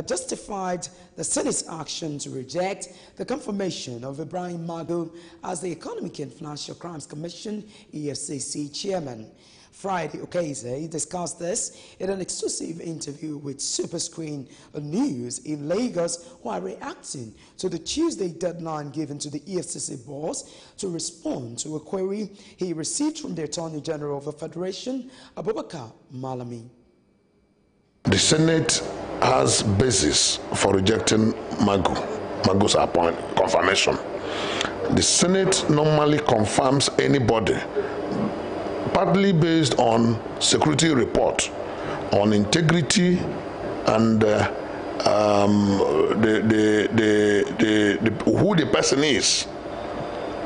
justified the Senate's action to reject the confirmation of Ibrahim Magu as the Economic and Financial Crimes Commission EFCC chairman. Friday, Okeze discussed this in an exclusive interview with SuperScreen News in Lagos, while reacting to the Tuesday deadline given to the EFCC boss to respond to a query he received from the Attorney General of the Federation, Abubakar Malami. The Senate has basis for rejecting Magu's confirmation. The Senate normally confirms anybody partly based on security report, on integrity, and who the person is.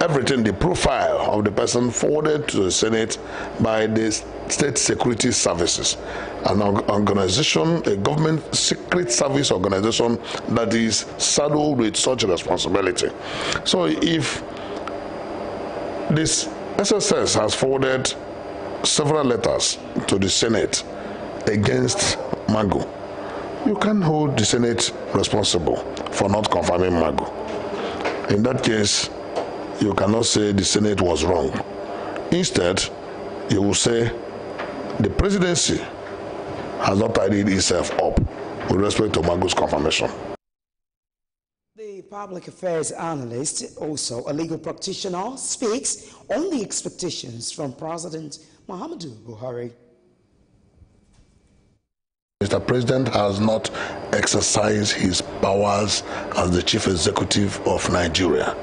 Everything, the profile of the person forwarded to the Senate by the State Security Services, an organization, a government secret service organization that is saddled with such a responsibility. So if this SSS has forwarded several letters to the Senate against Magu, you can hold the Senate responsible for not confirming Magu. In that case, you cannot say the Senate was wrong. Instead, you will say the presidency has not tidied itself up with respect to Magu's confirmation. The public affairs analyst, also a legal practitioner, speaks on the expectations from President Muhammadu Buhari. Mr. President has not exercised his powers as the chief executive of Nigeria.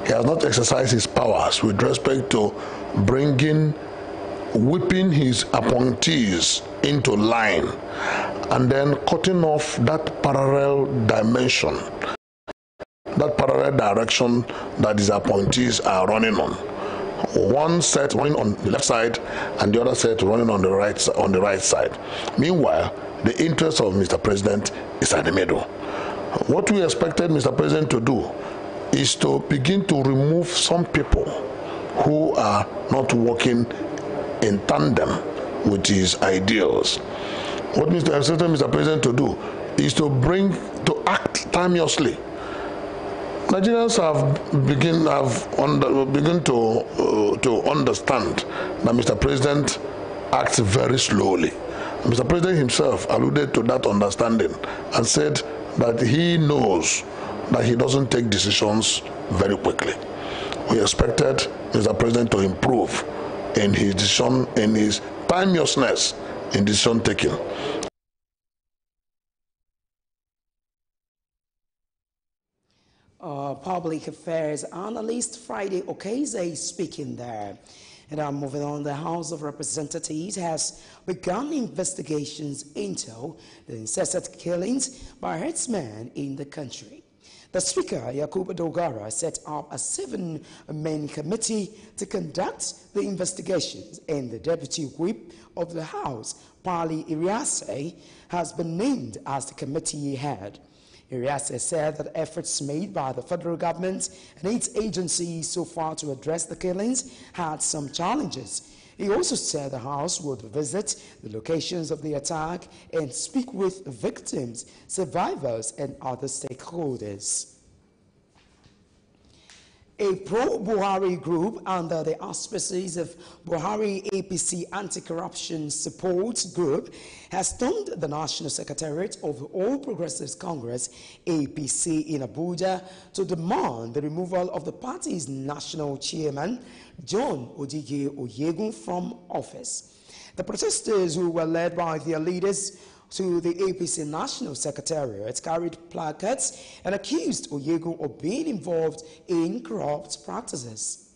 He has not exercised his powers with respect to whipping his appointees into line and then cutting off that parallel dimension, that parallel direction that his appointees are running on. One set running on the left side and the other set running on the right side. Meanwhile, the interest of Mr. President is at the middle. What we expected Mr. President to do is to begin to remove some people who are not working in tandem with his ideals. What Mr. President to do is to act timeously. Nigerians have begun to understand that Mr. President acts very slowly. Mr. President himself alluded to that understanding and said that he knows that he doesn't take decisions very quickly. We expected Mr. President to improve in his decision, in his timeousness in decision taking. Public affairs analyst Friday Okeze speaking there. And I'm moving on. The House of Representatives has begun investigations into the incessant killings by herdsmen in the country. The Speaker, Yakubu Dogara, set up a 7-man committee to conduct the investigations, and the Deputy Whip of the House, Pali Iriase, has been named as the committee head. Iriase said that efforts made by the federal government and its agencies so far to address the killings had some challenges. He also said the House would visit the locations of the attack and speak with victims, survivors, and other stakeholders. A pro-Buhari group under the auspices of Buhari APC Anti-Corruption Support Group has stormed the National Secretariat of the All Progressives Congress APC in Abuja to demand the removal of the party's national chairman, John Odige Oyegun, from office. The protesters, who were led by their leaders to the APC National Secretariat, carried placards and accused Oyegun of being involved in corrupt practices.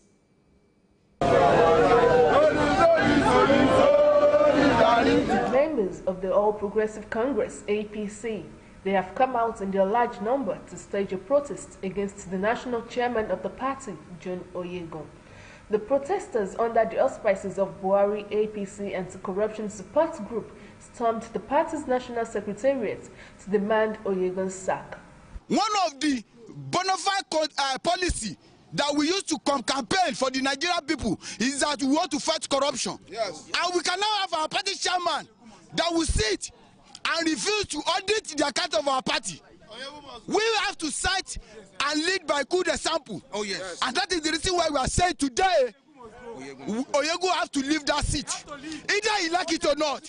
Members of the All Progressive Congress APC, they have come out in their large number to stage a protest against the national chairman of the party, John Oyegun. The protesters, under the auspices of Buhari APC Anti-Corruption Support Group, stormed the party's national secretariat to demand Oyegun's sack. One of the bona fide policy that we used to campaign for the Nigerian people is that we want to fight corruption. Yes. And we can now have our party chairman that will sit and refuse to audit the account of our party. We have to cite and lead by good example. Oh yes. And that is the reason why we are saying today, Oyego have to leave that seat. Either he like it or not.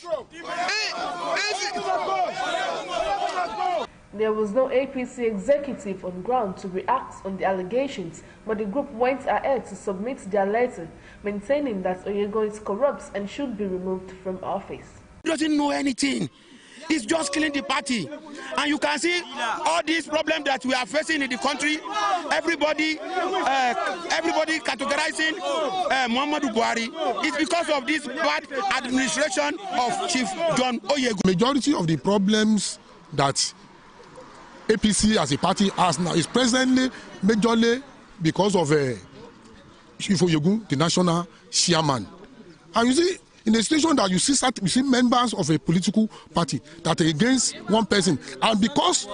There was no APC executive on ground to react on the allegations, but the group went ahead to submit their letter, maintaining that Oyego is corrupt and should be removed from office. He doesn't know anything. He's just killing the party. And you can see all these problems that we are facing in the country. Everybody categorizing Muhammadu Buhari. It's because of this bad administration of Chief John Oyego. Majority of the problems that APC as a party has now is presently majorly because of Chief Oyego, the national chairman. And you see, in a situation that you see members of a political party that are against one person, and because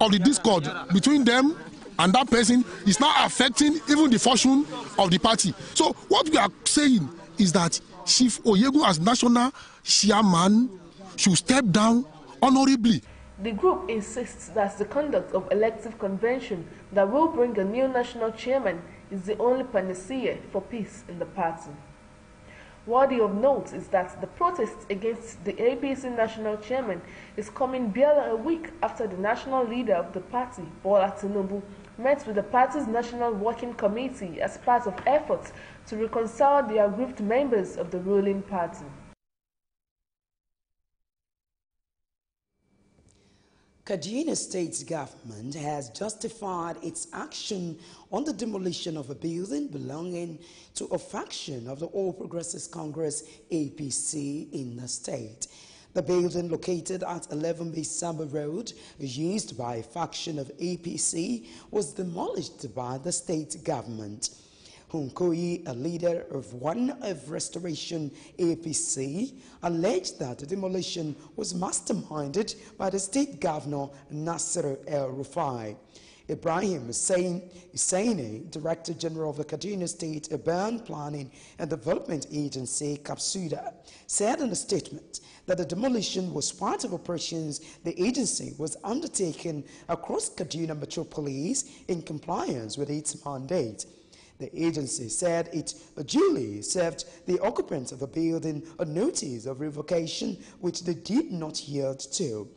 of the discord between them and that person is now affecting even the fortune of the party. So what we are saying is that Chief Oyego as national chairman should step down honorably. The group insists that the conduct of elective convention that will bring a new national chairman is the only panacea for peace in the party. Worthy of note is that the protest against the APC national chairman is coming barely a week after the national leader of the party, Bola Tinubu, met with the party's National Working Committee as part of efforts to reconcile the aggrieved members of the ruling party. Kaduna State government has justified its action on the demolition of a building belonging to a faction of the All Progressives Congress APC in the state. The building located at 11B Samba Road, used by a faction of APC, was demolished by the state government. Hunkoyi, a leader of one of Restoration APC, alleged that the demolition was masterminded by the state governor Nasser El-Rufai. Ibrahim Hussaini, Director General of the Kaduna State Urban Planning and Development Agency, KAPSUDA, said in a statement that the demolition was part of operations the agency was undertaking across Kaduna Metropolis in compliance with its mandate. The agency said it duly served the occupants of the building a notice of revocation, which they did not yield to.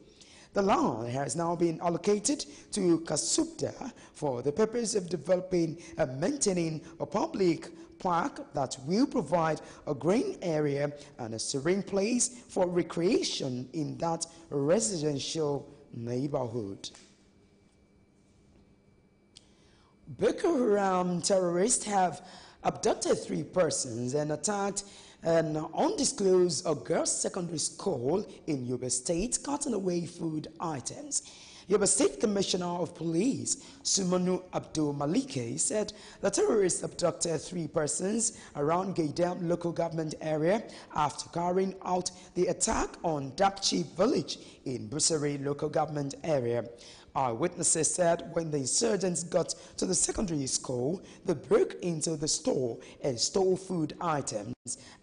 The land has now been allocated to KAPSUDA for the purpose of developing and maintaining a public park that will provide a green area and a serene place for recreation in that residential neighborhood. Boko Haram terrorists have abducted 3 persons and attacked an undisclosed girls' secondary school in Yobe State, cutting away food items. Yobe State Commissioner of Police, Sumanu Abdul Malike, said the terrorists abducted 3 persons around Gaidam local government area after carrying out the attack on Dakchi village in Busari local government area. Eyewitnesses said when the insurgents got to the secondary school, they broke into the store and stole food items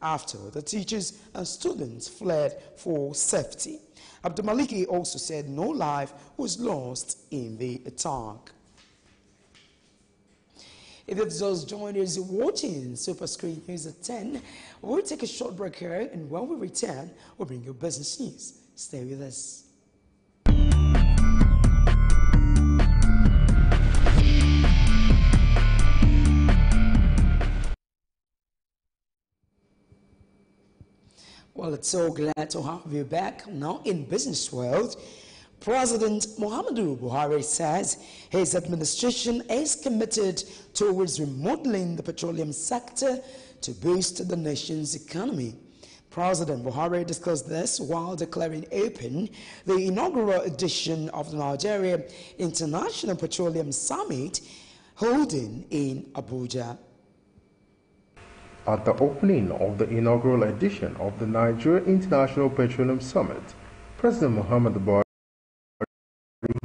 after the teachers and students fled for safety. Abdul Maliki also said no life was lost in the attack. If you've just joined us watching SuperScreen News at 10, we'll take a short break here, and when we return, we'll bring you business news. Stay with us. Well, it's so glad to have you back. Now in business world, President Muhammadu Buhari says his administration is committed towards remodeling the petroleum sector to boost the nation's economy. President Buhari discussed this while declaring open the inaugural edition of the Nigeria International Petroleum Summit holding in Abuja. At the opening of the inaugural edition of the Nigeria International Petroleum Summit, President Muhammadu Buhari,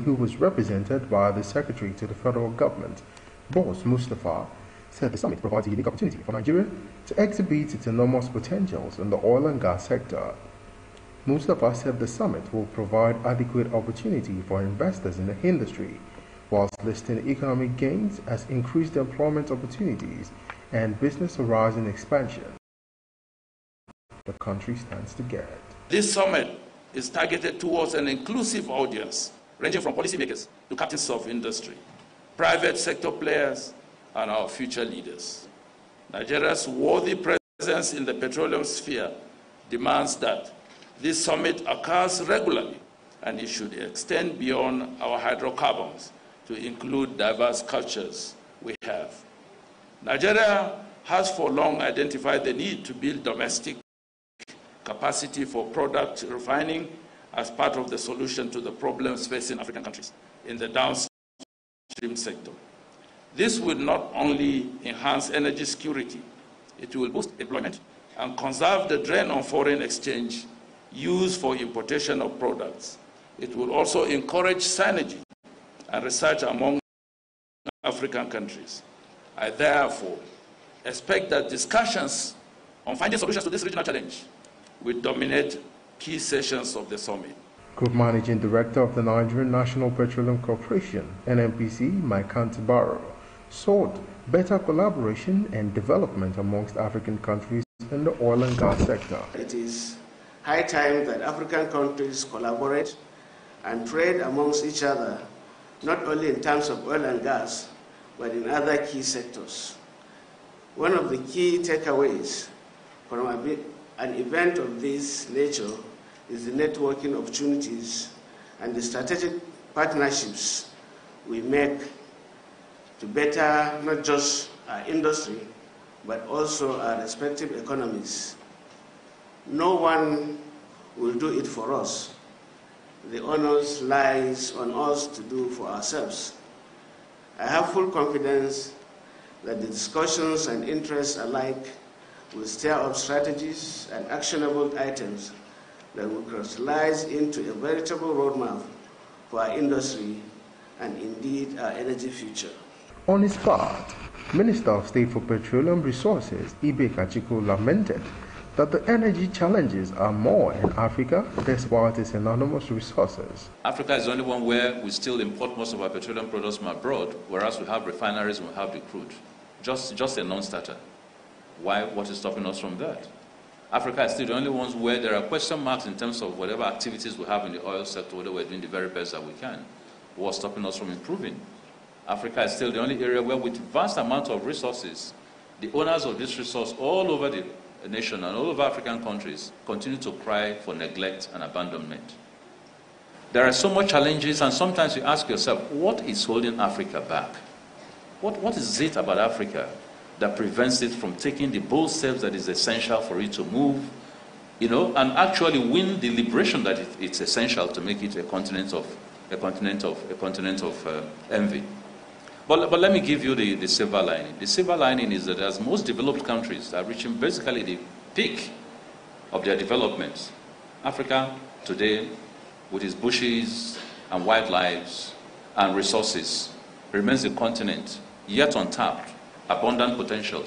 who was represented by the Secretary to the Federal Government, Boss Mustafa, said the summit provides a unique opportunity for Nigeria to exhibit its enormous potentials in the oil and gas sector. Mustafa said the summit will provide adequate opportunity for investors in the industry, whilst listing economic gains as increased employment opportunities and business horizon expansion. The country stands to get. This summit is targeted towards an inclusive audience, ranging from policymakers to captains of industry, private sector players, and our future leaders. Nigeria's worthy presence in the petroleum sphere demands that this summit occurs regularly, and it should extend beyond our hydrocarbons to include diverse cultures we have. Nigeria has for long identified the need to build domestic capacity for product refining as part of the solution to the problems facing African countries in the downstream sector. This will not only enhance energy security, it will boost employment and conserve the drain on foreign exchange used for importation of products. It will also encourage synergy and research among African countries. I therefore expect that discussions on finding solutions to this regional challenge will dominate key sessions of the summit. Group Managing Director of the Nigerian National Petroleum Corporation, NNPC, Mike Antibaro, sought better collaboration and development amongst African countries in the oil and gas sector. It is high time that African countries collaborate and trade amongst each other, not only in terms of oil and gas, but in other key sectors. One of the key takeaways from an event of this nature is the networking opportunities and the strategic partnerships we make to better not just our industry, but also our respective economies. No one will do it for us. The onus lies on us to do for ourselves. I have full confidence that the discussions and interests alike will stir up strategies and actionable items that will crystallize into a veritable roadmap for our industry and indeed our energy future. On his part, Minister of State for Petroleum Resources, Ibe Kachiko, lamented that the energy challenges are more in Africa despite its enormous resources. Africa is the only one where we still import most of our petroleum products from abroad, whereas we have refineries and we have the crude. Just a non-starter. Why? What is stopping us from that? Africa is still the only ones where there are question marks in terms of whatever activities we have in the oil sector, whether we're doing the very best that we can. What's stopping us from improving? Africa is still the only area where, with vast amount of resources, the owners of this resource all over the nation and all over African countries continue to cry for neglect and abandonment. There are so much challenges, and sometimes you ask yourself, what is holding Africa back? What is it about Africa that prevents it from taking the bold steps that is essential for it to move, and actually win the liberation that it's essential to make it a continent of envy. But let me give you the silver lining. The silver lining is that as most developed countries are reaching basically the peak of their development, Africa today, with its bushes and wildlife and resources, remains a continent yet untapped, abundant potential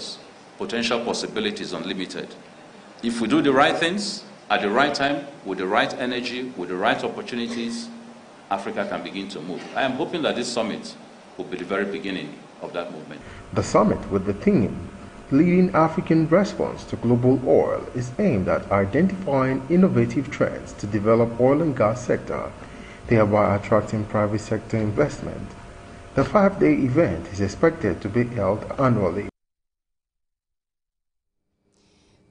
possibilities unlimited. If we do the right things at the right time, with the right energy, with the right opportunities, Africa can begin to move. I am hoping that this summit will be the very beginning of that movement. The summit with the theme, Leading African Response to Global Oil, is aimed at identifying innovative trends to develop oil and gas sector, thereby attracting private sector investment. The 5-day event is expected to be held annually.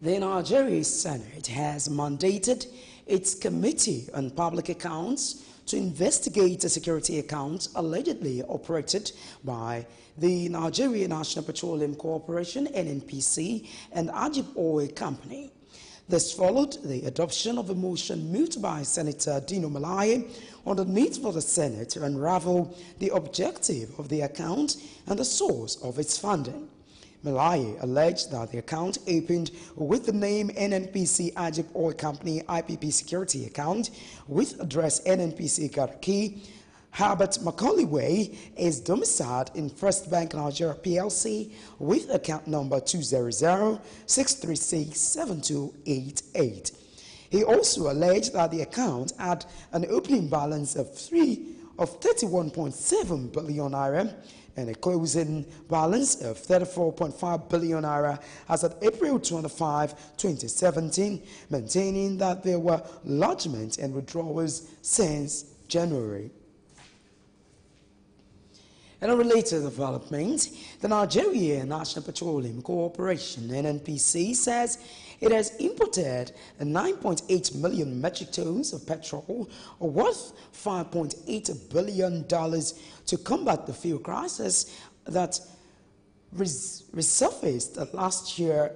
The Nigeria Senate has mandated its Committee on Public Accounts to investigate a security account allegedly operated by the Nigeria National Petroleum Corporation, NNPC, and Ajib Oil Company. This followed the adoption of a motion moved by Senator Dino Malaye on the need for the Senate to unravel the objective of the account and the source of its funding. Malaye alleged that the account opened with the name NNPC Ajib Oil Company IPP Security Account with address NNPC Garki, Herbert Macaulay Way, is domiciled in First Bank Nigeria PLC with account number 200-636-7288. He also alleged that the account had an opening balance of 31.7 billion naira and a closing balance of 34.5 billion naira as of April 25, 2017, maintaining that there were lodgements and withdrawals since January. In a related development, the Nigeria National Petroleum Corporation, NNPC, says it has imported 9.8 million metric tons of petrol, worth $5.8 billion, to combat the fuel crisis that resurfaced last year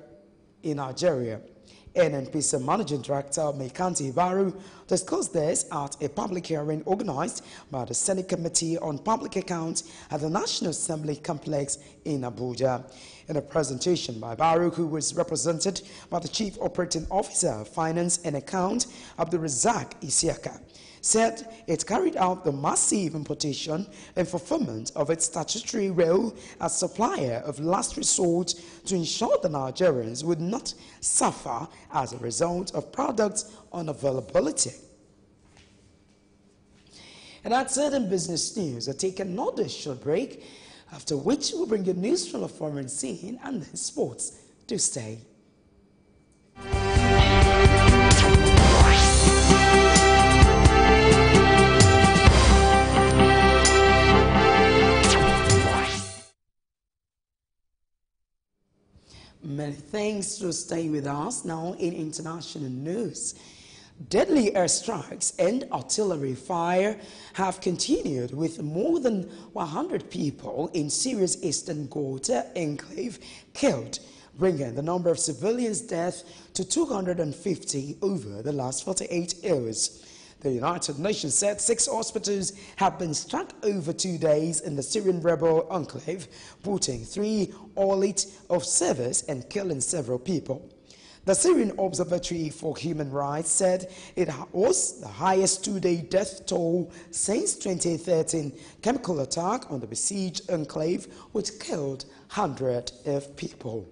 in Nigeria. NNPC Managing Director Mekanti Baru discussed this at a public hearing organized by the Senate Committee on Public Accounts at the National Assembly Complex in Abuja. In a presentation by Baru, who was represented by the Chief Operating Officer of Finance and Account, Abdulrazak Isiaka, said it carried out the massive importation and fulfillment of its statutory role as supplier of last resort to ensure the Nigerians would not suffer as a result of product unavailability. And that's it in business news. I take another short break, after which we'll bring you news from the foreign scene and then sports. Do stay. Many thanks for staying with us. Now in international news, deadly airstrikes and artillery fire have continued with more than 100 people in Syria's eastern Ghouta enclave killed, bringing the number of civilians' deaths to 250 over the last 48 hours. The United Nations said 6 hospitals have been struck over 2 days in the Syrian rebel enclave, putting 3 all out of service and killing several people. The Syrian Observatory for Human Rights said it was the highest 2-day death toll since 2013 chemical attack on the besieged enclave, which killed hundreds of people.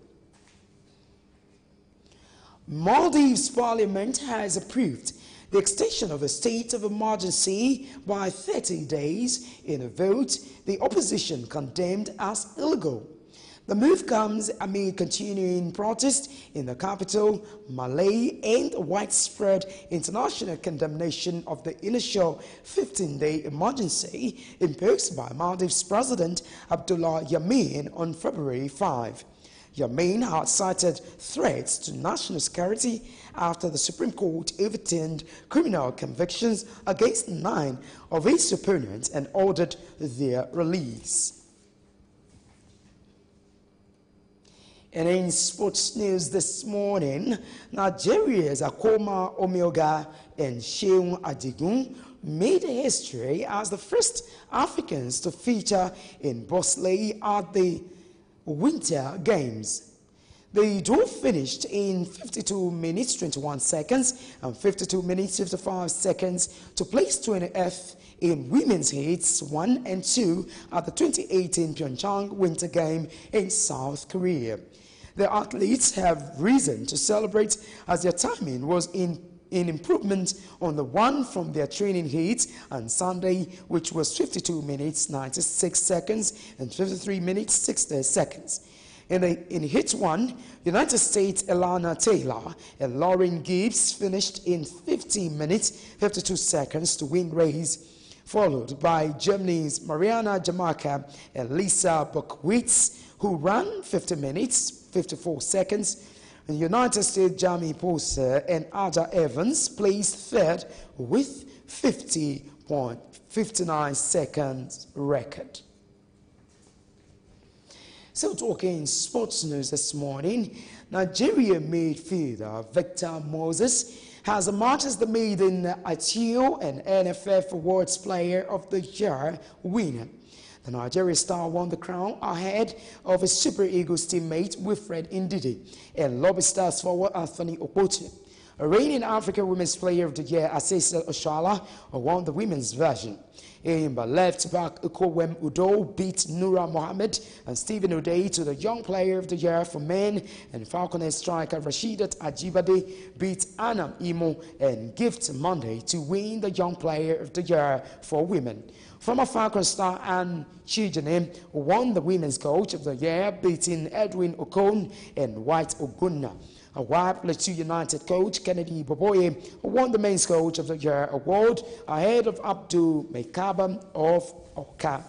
Maldives Parliament has approved the extension of a state of emergency by 30 days in a vote the opposition condemned as illegal. The move comes amid continuing protests in the capital, Malé, and widespread international condemnation of the initial 15-day emergency imposed by Maldives President Abdullah Yameen on February 5. Yameen had cited threats to national security after the Supreme Court overturned criminal convictions against 9 of his opponents and ordered their release. And in sports news this morning, Nigeria's Akoma Omioga and Sheung Adigun made history as the first Africans to feature in bobsleigh at the Winter Games. The duel finished in 52 minutes 21 seconds and 52 minutes 55 seconds to place 20th in women's heats 1 and 2 at the 2018 Pyeongchang Winter Game in South Korea. The athletes have reason to celebrate as their timing was in improvement on the one from their training heat on Sunday, which was 52 minutes 96 seconds and 53 minutes 60 seconds. In Hit 1, United States' Elana Taylor and Lauren Gibbs finished in 15 minutes 52 seconds to win race, followed by Germany's Mariana Jamaica and Lisa Buckwitz, who ran 50 minutes 54 seconds. And United States' Jamie Poser and Ada Evans placed third with 50.59 seconds record. So talking sports news this morning, Nigeria midfielder Victor Moses has emerged as the maiden ITO and NFF Awards Player of the Year winner. The Nigeria star won the crown ahead of his Super Eagles teammate Wilfred Ndidi and Lobby Stars forward Anthony Okpoche. Reigning African Women's Player of the Year, Asesa Oshala, won the women's version. In left back, Ukowem Udo beat Nura Mohammed and Stephen O'Day to the Young Player of the Year for men, and Falconer striker Rashidat Ajibade beat Anam Imo and Gift Monday to win the Young Player of the Year for women. Former Falcon star Anne Chijane won the Women's Coach of the Year, beating Edwin Okon and White Ogunna. While Plateau United coach Kennedy Boboye won the Men's Coach of the Year award ahead of Abdul Mekaba of Oka.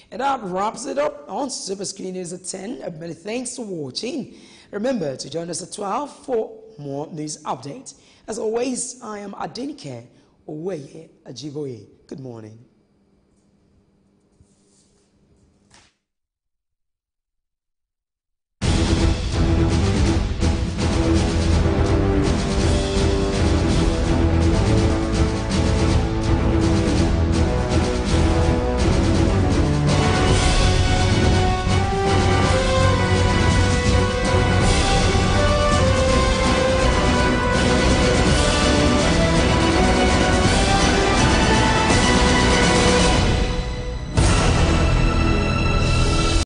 And that wraps it up on SuperScreen News at 10. Many thanks for watching. Remember to join us at 12 for more news updates. As always, I am Adenike Oweye Ajiboye. Good morning.